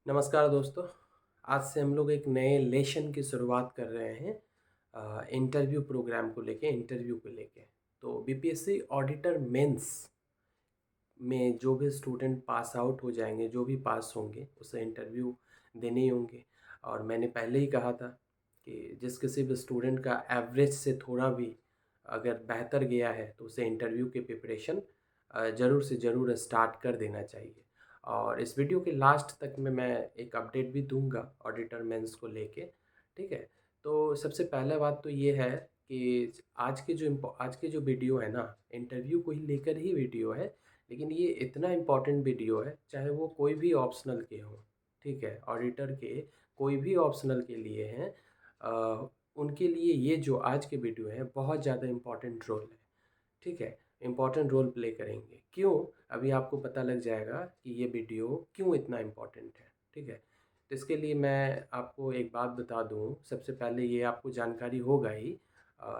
नमस्कार दोस्तों। आज से हम लोग एक नए लेशन की शुरुआत कर रहे हैं इंटरव्यू प्रोग्राम को लेके इंटरव्यू को लेके। तो बीपीएससी ऑडिटर मेंस में जो भी स्टूडेंट पास आउट हो जाएंगे, जो भी पास होंगे, उसे इंटरव्यू देने ही होंगे। और मैंने पहले ही कहा था कि जिस किसी भी स्टूडेंट का एवरेज से थोड़ा भी अगर बेहतर गया है तो उसे इंटरव्यू की प्रिपरेशन ज़रूर से ज़रूर स्टार्ट कर देना चाहिए। और इस वीडियो के लास्ट तक में मैं एक अपडेट भी दूंगा ऑडिटर मेंस को लेके। ठीक है। तो सबसे पहला बात तो ये है कि आज के जो वीडियो है ना, इंटरव्यू को ही लेकर ही वीडियो है। लेकिन ये इतना इम्पोर्टेंट वीडियो है, चाहे वो कोई भी ऑप्शनल के हों। ठीक है, ऑडिटर के कोई भी ऑप्शनल के लिए हैं, उनके लिए ये जो आज के वीडियो है बहुत ज़्यादा इम्पोर्टेंट रोल है। ठीक है, इम्पोर्टेंट रोल प्ले करेंगे। क्यों? अभी आपको पता लग जाएगा कि ये वीडियो क्यों इतना इम्पोर्टेंट है। ठीक है, तो इसके लिए मैं आपको एक बात बता दूं। सबसे पहले ये आपको जानकारी होगा ही,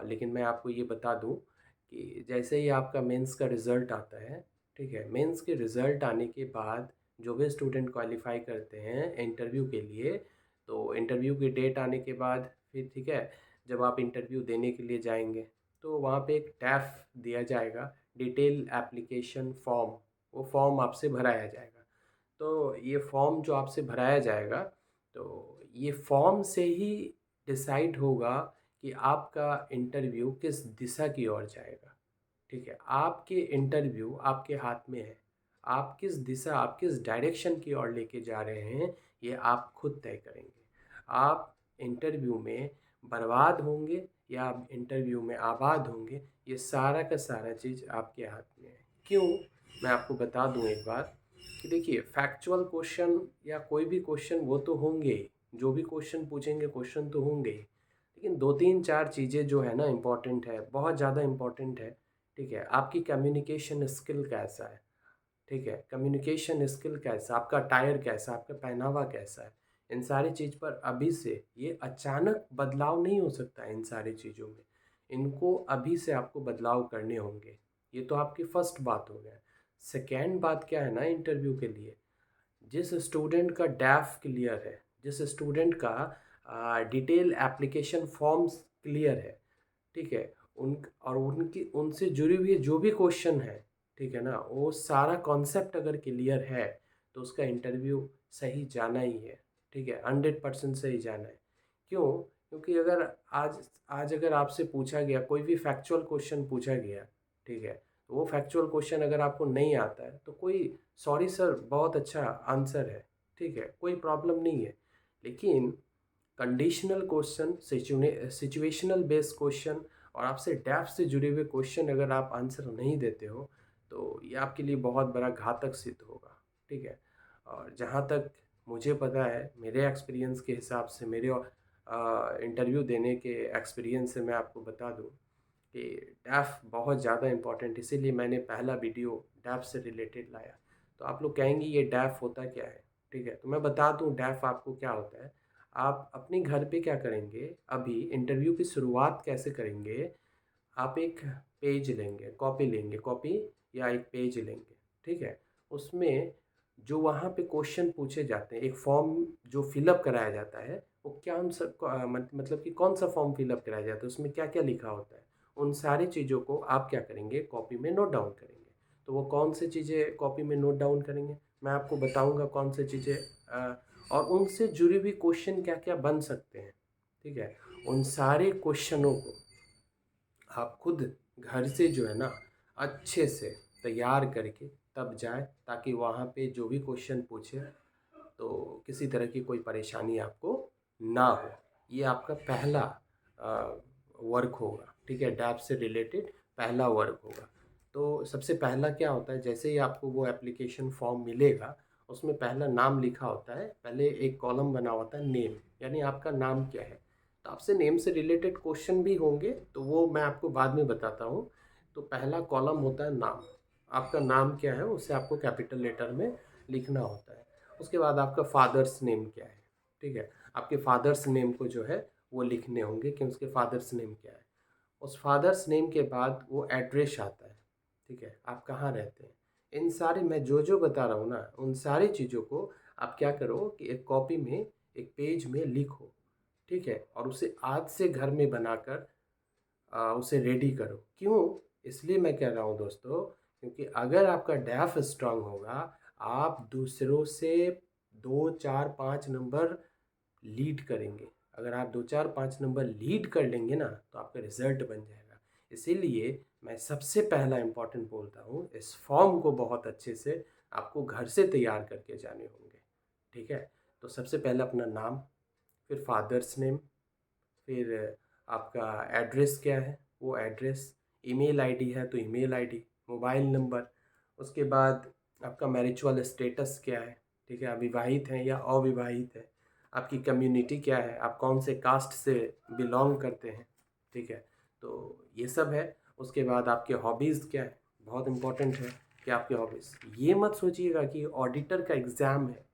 लेकिन मैं आपको ये बता दूं कि जैसे ही आपका मेंस का रिज़ल्ट आता है, ठीक है, मेंस के रिज़ल्ट आने के बाद जो भी स्टूडेंट क्वालिफ़ाई करते हैं इंटरव्यू के लिए, तो इंटरव्यू की डेट आने के बाद फिर ठीक है, जब आप इंटरव्यू देने के लिए जाएँगे तो वहाँ पे एक टैफ दिया जाएगा, डिटेल एप्लीकेशन फॉर्म। वो फॉर्म आपसे भराया जाएगा। तो ये फॉर्म जो आपसे भराया जाएगा, तो ये फॉर्म से ही डिसाइड होगा कि आपका इंटरव्यू किस दिशा की ओर जाएगा। ठीक है, आपके इंटरव्यू आपके हाथ में है। आप किस दिशा, आप किस डायरेक्शन की ओर लेके जा रहे हैं, ये आप खुद तय करेंगे। आप इंटरव्यू में बर्बाद होंगे या आप इंटरव्यू में आबाद होंगे, ये सारा का सारा चीज़ आपके हाथ में है। क्यों? मैं आपको बता दूं एक बात कि देखिए, फैक्चुअल क्वेश्चन या कोई भी क्वेश्चन वो तो होंगे ही, जो भी क्वेश्चन पूछेंगे क्वेश्चन तो होंगे ही। लेकिन दो तीन चार चीज़ें जो है ना इम्पोर्टेंट है, बहुत ज़्यादा इम्पोर्टेंट है। ठीक है, आपकी कम्युनिकेशन स्किल कैसा है। ठीक है, कम्युनिकेशन स्किल कैसा, आपका टायर कैसा, आपका पहनावा कैसा है। इन सारी चीज़ पर अभी से ये अचानक बदलाव नहीं हो सकता है इन सारी चीज़ों में। इनको अभी से आपको बदलाव करने होंगे। ये तो आपकी फर्स्ट बात हो गया। सेकेंड बात क्या है ना, इंटरव्यू के लिए जिस स्टूडेंट का डैफ क्लियर है, जिस स्टूडेंट का डिटेल एप्लीकेशन फॉर्म्स क्लियर है, ठीक है, उन और उनकी उनसे जुड़ी हुई जो भी क्वेश्चन है, ठीक है ना, वो सारा कॉन्सेप्ट अगर क्लियर है तो उसका इंटरव्यू सही जाना ही है। ठीक है, 100% सही जाना है। क्यों? क्योंकि अगर आज आज अगर आपसे पूछा गया कोई भी फैक्चुअल क्वेश्चन पूछा गया, ठीक है, तो वो फैक्चुअल क्वेश्चन अगर आपको नहीं आता है तो कोई, सॉरी सर, बहुत अच्छा आंसर है, ठीक है, कोई प्रॉब्लम नहीं है। लेकिन conditional question, situational based question और आपसे डेप्थ से जुड़े हुए क्वेश्चन अगर आप आंसर नहीं देते हो तो ये आपके लिए बहुत बड़ा घातक सिद्ध होगा। ठीक है, और जहाँ तक मुझे पता है, मेरे एक्सपीरियंस के हिसाब से, मेरे इंटरव्यू देने के एक्सपीरियंस से मैं आपको बता दूं कि डैफ बहुत ज़्यादा इम्पोर्टेंट, इसीलिए मैंने पहला वीडियो डैफ से रिलेटेड लाया। तो आप लोग कहेंगे ये डैफ होता क्या है। ठीक है, तो मैं बता दूं डैफ आपको क्या होता है। आप अपने घर पे क्या करेंगे, अभी इंटरव्यू की शुरुआत कैसे करेंगे। आप एक पेज लेंगे, कॉपी लेंगे, कॉपी या एक पेज लेंगे। ठीक है, उसमें जो वहाँ पे क्वेश्चन पूछे जाते हैं, एक फॉर्म जो फिलअप कराया जाता है, वो क्या उन सब मतलब कि कौन सा फॉर्म फिलअप कराया जाता है, उसमें क्या क्या लिखा होता है, उन सारी चीज़ों को आप क्या करेंगे, कॉपी में नोट डाउन करेंगे। तो वो कौन सी चीज़ें कॉपी में नोट डाउन करेंगे, मैं आपको बताऊंगा कौन सी चीज़ें, और उनसे जुड़ी हुई क्वेश्चन क्या क्या बन सकते हैं। ठीक है, उन सारे क्वेश्चनों को आप खुद घर से जो है ना अच्छे से तैयार करके तब जाए, ताकि वहाँ पे जो भी क्वेश्चन पूछे तो किसी तरह की कोई परेशानी आपको ना हो। ये आपका पहला वर्क होगा। ठीक है, डैप से रिलेटेड पहला वर्क होगा। तो सबसे पहला क्या होता है, जैसे ही आपको वो एप्लीकेशन फॉर्म मिलेगा, उसमें पहला नाम लिखा होता है, पहले एक कॉलम बना होता है नेम, यानी आपका नाम क्या है। तो आपसे नेम से रिलेटेड क्वेश्चन भी होंगे, तो वो मैं आपको बाद में बताता हूँ। तो पहला कॉलम होता है नाम। आपका नाम क्या है उसे आपको कैपिटल लेटर में लिखना होता है। उसके बाद आपका फादर्स नेम क्या है। ठीक है, आपके फादर्स नेम को जो है वो लिखने होंगे कि उसके फादर्स नेम क्या है। उस फादर्स नेम के बाद वो एड्रेस आता है। ठीक है, आप कहाँ रहते हैं। इन सारे मैं जो जो बता रहा हूँ ना, उन सारी चीज़ों को आप क्या करो कि एक कॉपी में, एक पेज में लिखो, ठीक है, और उसे आज से घर में बनाकर उसे रेडी करो। क्यों? इसलिए मैं कह रहा हूँ दोस्तों, क्योंकि अगर आपका डैफ स्ट्रांग होगा, आप दूसरों से 2 4 5 नंबर लीड करेंगे। अगर आप 2 4 5 नंबर लीड कर लेंगे ना, तो आपका रिजल्ट बन जाएगा। इसीलिए मैं सबसे पहला इम्पोर्टेंट बोलता हूँ, इस फॉर्म को बहुत अच्छे से आपको घर से तैयार करके जाने होंगे, ठीक है। तो सबसे पहले अपना नाम, फिर फादर्स नेम, फिर आपका एड्रेस क्या है वो एड्रेस, ईमेल आईडी है तो ईमेल आईडी, मोबाइल नंबर, उसके बाद आपका मैरिजुअल स्टेटस क्या है, ठीक है, आप विवाहित हैं या अविवाहित हैं, आपकी कम्युनिटी क्या है, आप कौन से कास्ट से बिलोंग करते हैं, ठीक है। तो ये सब है। उसके बाद आपके हॉबीज़ क्या है, बहुत इम्पोर्टेंट है कि आपके हॉबीज़, ये मत सोचिएगा कि ऑडिटर का एग्ज़ाम है,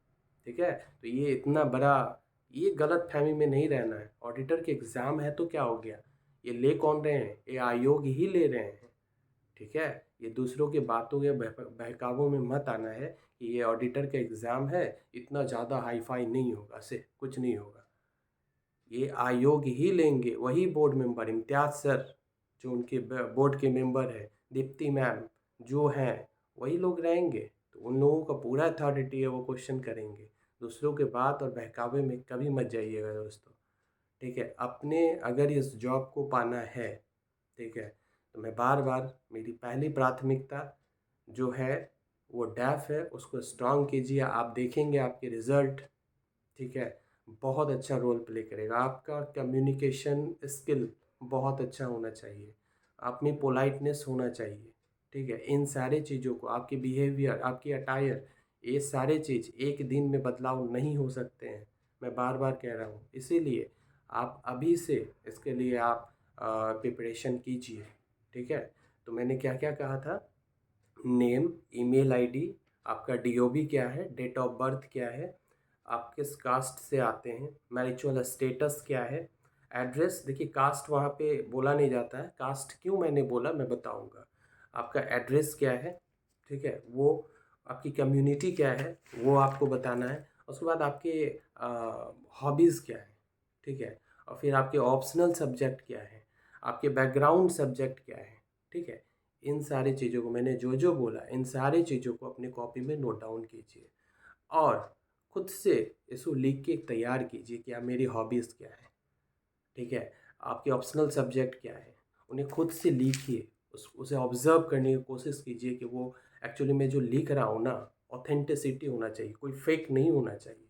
ठीक है, तो ये इतना बड़ा, ये गलत फहमी में नहीं रहना है। ऑडिटर के एग्ज़ाम है तो क्या हो गया, ये ले कौन रहे हैं, ये आयोग ही ले रहे हैं, ठीक है। ये दूसरों की बातों के बहकावों में मत आना है कि ये ऑडिटर का एग्ज़ाम है, इतना ज़्यादा हाई फाई नहीं होगा, से कुछ नहीं होगा। ये आयोग ही लेंगे, वही बोर्ड मेंबर इम्तियाज़ सर, जो उनके बोर्ड के मेंबर हैं, दीप्ति मैम जो हैं, वही लोग रहेंगे। तो उन लोगों का पूरा अथॉरिटी है, वो क्वेश्चन करेंगे। दूसरों के बात और बहकावे में कभी मत जाइएगा दोस्तों, ठीक है। अपने अगर इस जॉब को पाना है, ठीक है, तो मैं बार बार, मेरी पहली प्राथमिकता जो है वो डैफ है, उसको स्ट्रॉन्ग कीजिए। आप देखेंगे आपके रिज़ल्ट, ठीक है, बहुत अच्छा रोल प्ले करेगा। आपका कम्युनिकेशन स्किल बहुत अच्छा होना चाहिए, आप में पोलाइटनेस होना चाहिए, ठीक है। इन सारे चीज़ों को, आपके बिहेवियर, आपकी अटायर, ये सारे चीज़ एक दिन में बदलाव नहीं हो सकते हैं, मैं बार बार कह रहा हूँ। इसीलिए आप अभी से इसके लिए आप प्रिपरेशन कीजिए, ठीक है। तो मैंने क्या क्या कहा था, नेम, ईमेल आईडी, आपका डीओबी क्या है, डेट ऑफ बर्थ क्या है, आप किस कास्ट से आते हैं, मैरिजुअल स्टेटस क्या है, एड्रेस, देखिए कास्ट वहाँ पे बोला नहीं जाता है, कास्ट क्यों मैंने बोला मैं बताऊँगा। आपका एड्रेस क्या है, ठीक है, वो आपकी कम्युनिटी क्या है वो आपको बताना है। उसके बाद आपके हॉबीज़ क्या है, ठीक है, और फिर आपके ऑप्शनल सब्जेक्ट क्या है, आपके बैकग्राउंड सब्जेक्ट क्या है, ठीक है। इन सारी चीज़ों को, मैंने जो जो बोला, इन सारी चीज़ों को अपनी कॉपी में नोट डाउन कीजिए और खुद से इसको लिख के तैयार कीजिए कि आप, मेरी हॉबीज़ क्या है, ठीक है, आपके ऑप्शनल सब्जेक्ट क्या है, उन्हें खुद से लिखिए। उसे ऑब्ज़र्व करने की कोशिश कीजिए कि वो एक्चुअली मैं जो लिख रहा हूँ ना, ऑथेंटिसिटी होना चाहिए, कोई फेक नहीं होना चाहिए,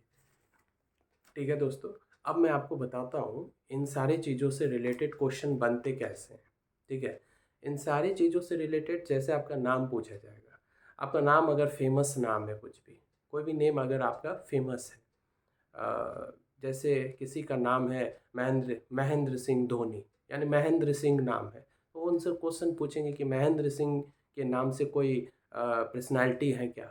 ठीक है दोस्तों। अब मैं आपको बताता हूँ इन सारी चीज़ों से रिलेटेड क्वेश्चन बनते कैसे हैं, ठीक है। इन सारी चीज़ों से रिलेटेड, जैसे आपका नाम पूछा जाएगा, आपका नाम अगर फेमस नाम है, कुछ भी, कोई भी नेम अगर आपका फेमस है, जैसे किसी का नाम है महेंद्र महेंद्र सिंह धोनी, यानी महेंद्र सिंह नाम है, तो उनसे क्वेश्चन पूछेंगे कि महेंद्र सिंह के नाम से कोई पर्सनालिटी है क्या,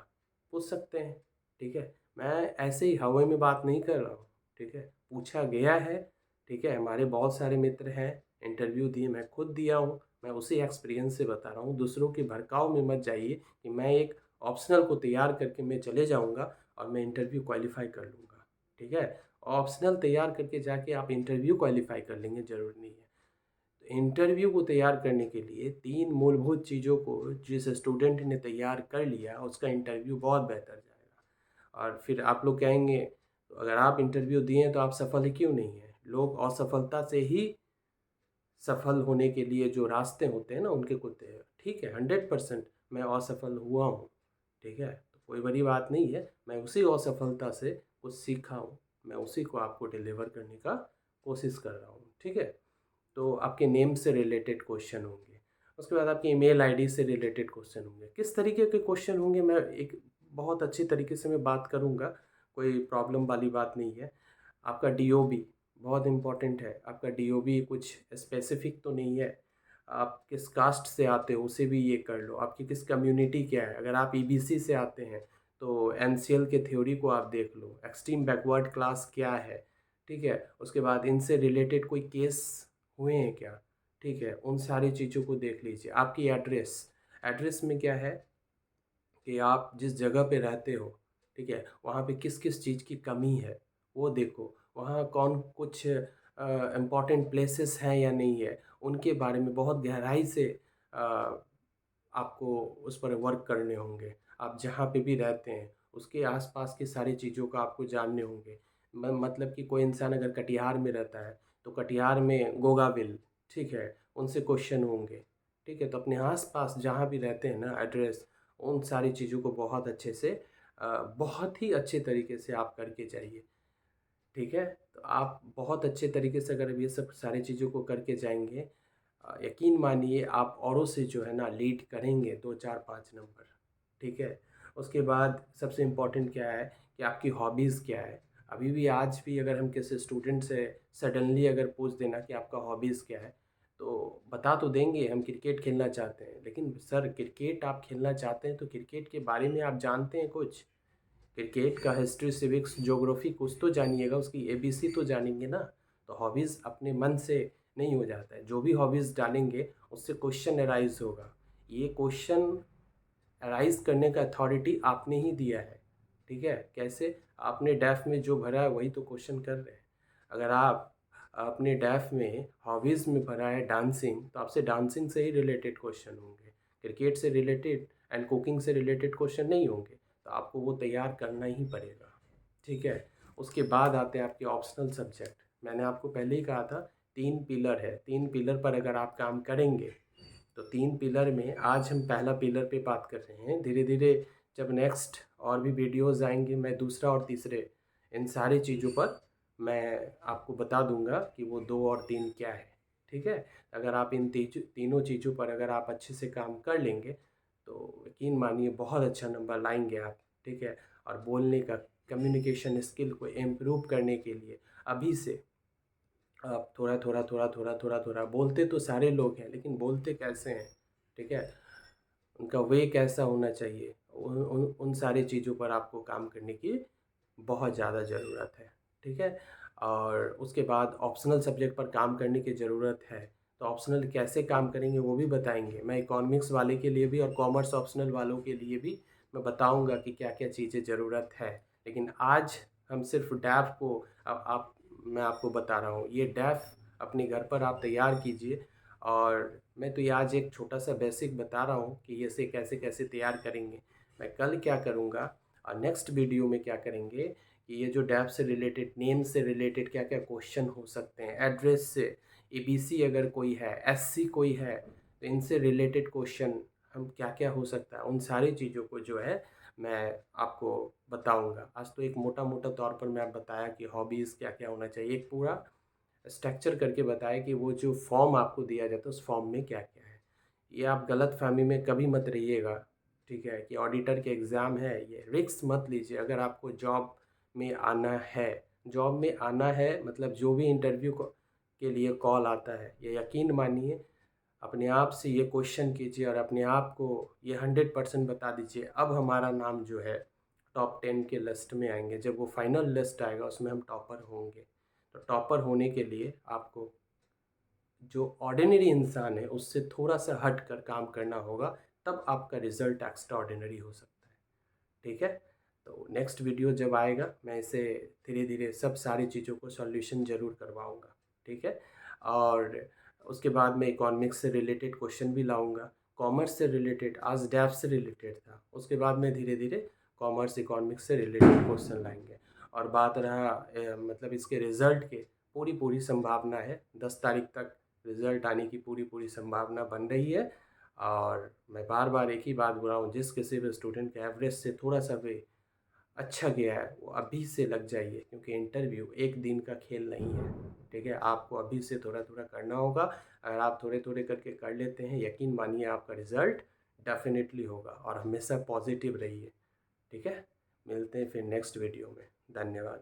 पूछ सकते हैं, ठीक है। मैं ऐसे ही हवा में बात नहीं कर रहा हूँ, ठीक है, पूछा गया है, ठीक है। हमारे बहुत सारे मित्र हैं, इंटरव्यू दिए, मैं खुद दिया हूँ, मैं उसी एक्सपीरियंस से बता रहा हूँ। दूसरों के भड़काव में मत जाइए कि मैं एक ऑप्शनल को तैयार करके मैं चले जाऊँगा और मैं इंटरव्यू क्वालिफाई कर लूँगा, ठीक है। ऑप्शनल तैयार करके जाके आप इंटरव्यू क्वालिफाई कर लेंगे, ज़रूरी नहीं है। तो इंटरव्यू को तैयार करने के लिए 3 मूलभूत चीज़ों को जिस स्टूडेंट ने तैयार कर लिया, उसका इंटरव्यू बहुत बेहतर जाएगा। और फिर आप लोग कहेंगे, तो अगर आप इंटरव्यू दिए हैं तो आप सफल ही क्यों नहीं हैं? लोग असफलता से ही सफल होने के लिए जो रास्ते होते हैं ना, उनके होते हैं, ठीक है। 100% मैं असफल हुआ हूँ, ठीक है, तो कोई बड़ी बात नहीं है। मैं उसी असफलता से कुछ सीखा हूँ, मैं उसी को आपको डिलीवर करने का कोशिश कर रहा हूँ, ठीक है। तो आपके नेम से रिलेटेड क्वेश्चन होंगे, उसके बाद आपकी ईमेल आईडी से रिलेटेड क्वेश्चन होंगे। किस तरीके के क्वेश्चन होंगे, मैं एक बहुत अच्छी तरीके से मैं बात करूँगा, कोई प्रॉब्लम वाली बात नहीं है। आपका डीओबी बहुत इम्पोर्टेंट है, आपका डीओबी कुछ स्पेसिफिक तो नहीं है, आप किस कास्ट से आते हो उसे भी ये कर लो, आपकी किस कम्युनिटी क्या है। अगर आप ईबीसी से आते हैं तो एनसीएल के थ्योरी को आप देख लो, एक्सट्रीम बैकवर्ड क्लास क्या है, ठीक है। उसके बाद इनसे रिलेटेड कोई केस हुए हैं क्या, ठीक है, उन सारी चीज़ों को देख लीजिए। आपकी एड्रेस, एड्रेस में क्या है कि आप जिस जगह पे रहते हो, ठीक है? वहाँ पे किस-किस चीज़ की कमी है, वो देखो। वहाँ कौन कुछ इम्पोर्टेंट प्लेसेस हैं या नहीं है, उनके बारे में बहुत गहराई से अ, आपको उस पर वर्क करने होंगे। आप जहाँ पे भी रहते हैं, उसके आस-पास की सारी चीज़ों को आपको जानने होंगे। म मतलब कि कोई इंसान अगर कटिहार में रहता है, तो कटिहार में गोगाविल, ठीक है? उनसे क्वेश्चन होंगे, ठीक है? तो अपने आस-पास जहाँ भी रहते हैं ना एड्रेस, उन सारी चीज़ों को बहुत अच्छे से बहुत ही अच्छे तरीके से आप करके जाइए, ठीक है? तो आप बहुत अच्छे तरीके से अगर ये सब सारी चीज़ों को करके जाएँगे, यकीन मानिए आप औरों से जो है ना लीड करेंगे 2, 4, 5 नंबर, ठीक है? उसके बाद सबसे इम्पोर्टेंट क्या है कि आपकी हॉबीज़ क्या है? अभी भी आज भी अगर हम किसी स्टूडेंट से सडनली अगर पूछ देना कि आपका हॉबीज़ क्या है? तो बता तो देंगे हम क्रिकेट खेलना चाहते हैं, लेकिन सर क्रिकेट आप खेलना चाहते हैं तो क्रिकेट के बारे में आप जानते हैं कुछ? क्रिकेट का हिस्ट्री, सिविक्स, ज्योग्राफी कुछ तो जानिएगा, उसकी एबीसी तो जानेंगे ना। तो हॉबीज़ अपने मन से नहीं हो जाता है, जो भी हॉबीज़ डालेंगे उससे क्वेश्चन अराइज होगा। ये क्वेश्चन अराइज करने का अथॉरिटी आपने ही दिया है, ठीक है? कैसे? आपने डैफ में जो भरा है वही तो क्वेश्चन कर रहे हैं। अगर आप अपने डैफ में हॉबीज़ में भरा है डांसिंग, तो आपसे डांसिंग से ही रिलेटेड क्वेश्चन होंगे। क्रिकेट से रिलेटेड एंड कुकिंग से रिलेटेड क्वेश्चन नहीं होंगे, तो आपको वो तैयार करना ही पड़ेगा, ठीक है? उसके बाद आते हैं आपके ऑप्शनल सब्जेक्ट। मैंने आपको पहले ही कहा था 3 पिलर है, 3 पिलर पर अगर आप काम करेंगे, तो 3 पिलर में आज हम पहला पिलर पे बात कर रहे हैं। धीरे-धीरे जब नेक्स्ट और भी वीडियोज़ आएँगे, मैं दूसरा और तीसरे इन सारी चीज़ों पर मैं आपको बता दूँगा कि वो 2 और 3 क्या है, ठीक है? अगर आप इन तीनों चीज़ों पर अगर आप अच्छे से काम कर लेंगे, तो यकीन मानिए बहुत अच्छा नंबर लाएँगे आप, ठीक है? और बोलने का कम्युनिकेशन स्किल को इम्प्रूव करने के लिए अभी से आप थोड़ा-थोड़ा बोलते तो सारे लोग हैं, लेकिन बोलते कैसे हैं, ठीक है? उनका वे कैसा होना चाहिए, उन सारी चीज़ों पर आपको काम करने की बहुत ज़्यादा ज़रूरत है, ठीक है? और उसके बाद ऑप्शनल सब्जेक्ट पर काम करने की ज़रूरत है, तो ऑप्शनल कैसे काम करेंगे वो भी बताएँगे। मैं इकोनॉमिक्स वाले के लिए भी और कॉमर्स ऑप्शनल वालों के लिए भी मैं बताऊँगा कि क्या-क्या चीज़ें ज़रूरत है। लेकिन आज हम सिर्फ़ डैफ को आप मैं आपको बता रहा हूँ, ये डैफ अपने घर पर आप तैयार कीजिए। और मैं तो ये आज एक छोटा-सा बेसिक बता रहा हूँ कि इसे कैसे-कैसे तैयार करेंगे। मैं कल क्या करूँगा और नेक्स्ट वीडियो में क्या करेंगे कि ये जो डैप से रिलेटेड, नेम से रिलेटेड क्या-क्या क्वेश्चन हो सकते हैं, एड्रेस से, एबीसी अगर कोई है, एससी कोई है, तो इनसे रिलेटेड क्वेश्चन हम क्या-क्या हो सकता है, उन सारी चीज़ों को जो है मैं आपको बताऊँगा। आज तो एक मोटा-मोटा तौर पर मैं बताया कि हॉबीज़ क्या-क्या होना चाहिए। एक पूरा स्ट्रक्चर करके बताएँ कि वो जो फॉर्म आपको दिया जाता है उस फॉर्म में क्या-क्या है। ये आप गलतफ़हमी में कभी मत रहिएगा, ठीक है? कि ऑडिटर के एग्ज़ाम है, ये रिस्क मत लीजिए। अगर आपको जॉब में आना है, जॉब में आना है मतलब जो भी इंटरव्यू को के लिए कॉल आता है, ये यकीन मानिए अपने आप से ये क्वेश्चन कीजिए और अपने आप को ये 100% बता दीजिए, अब हमारा नाम जो है टॉप 10 के लिस्ट में आएँगे। जब वो फाइनल लिस्ट आएगा उसमें हम टॉपर होंगे। तो टॉपर होने के लिए आपको जो ऑर्डिनरी इंसान है उससे थोड़ा-सा हट कर काम करना होगा, तब आपका रिज़ल्ट एक्स्ट्राऑर्डिनरी हो सकता है। ठीक है? तो नेक्स्ट वीडियो जब आएगा मैं इसे धीरे-धीरे सब सारी चीज़ों को सॉल्यूशन ज़रूर करवाऊँगा, ठीक है? और उसके बाद मैं इकोनॉमिक्स से रिलेटेड क्वेश्चन भी लाऊँगा, कॉमर्स से रिलेटेड आज डैप से रिलेटेड था, उसके बाद में धीरे-धीरे कॉमर्स, इकोनॉमिक्स से रिलेटेड क्वेश्चन लाएँगे। और बात रहा मतलब इसके रिज़ल्ट के, पूरी-पूरी संभावना है 10 तारीख तक रिज़ल्ट आने की पूरी-पूरी संभावना बन रही है। और मैं बार-बार एक ही बात बोल रहा हूँ, जिस किसी भी स्टूडेंट का एवरेज से थोड़ा-सा भी अच्छा गया है, वो अभी से लग जाइए क्योंकि इंटरव्यू एक दिन का खेल नहीं है, ठीक है? आपको अभी से थोड़ा-थोड़ा करना होगा। अगर आप थोड़े-थोड़े करके कर लेते हैं, यकीन मानिए आपका रिज़ल्ट डेफ़िनिटली होगा और हमेशा पॉज़िटिव रहिए, ठीक है? मिलते हैं फिर नेक्स्ट वीडियो में। धन्यवाद।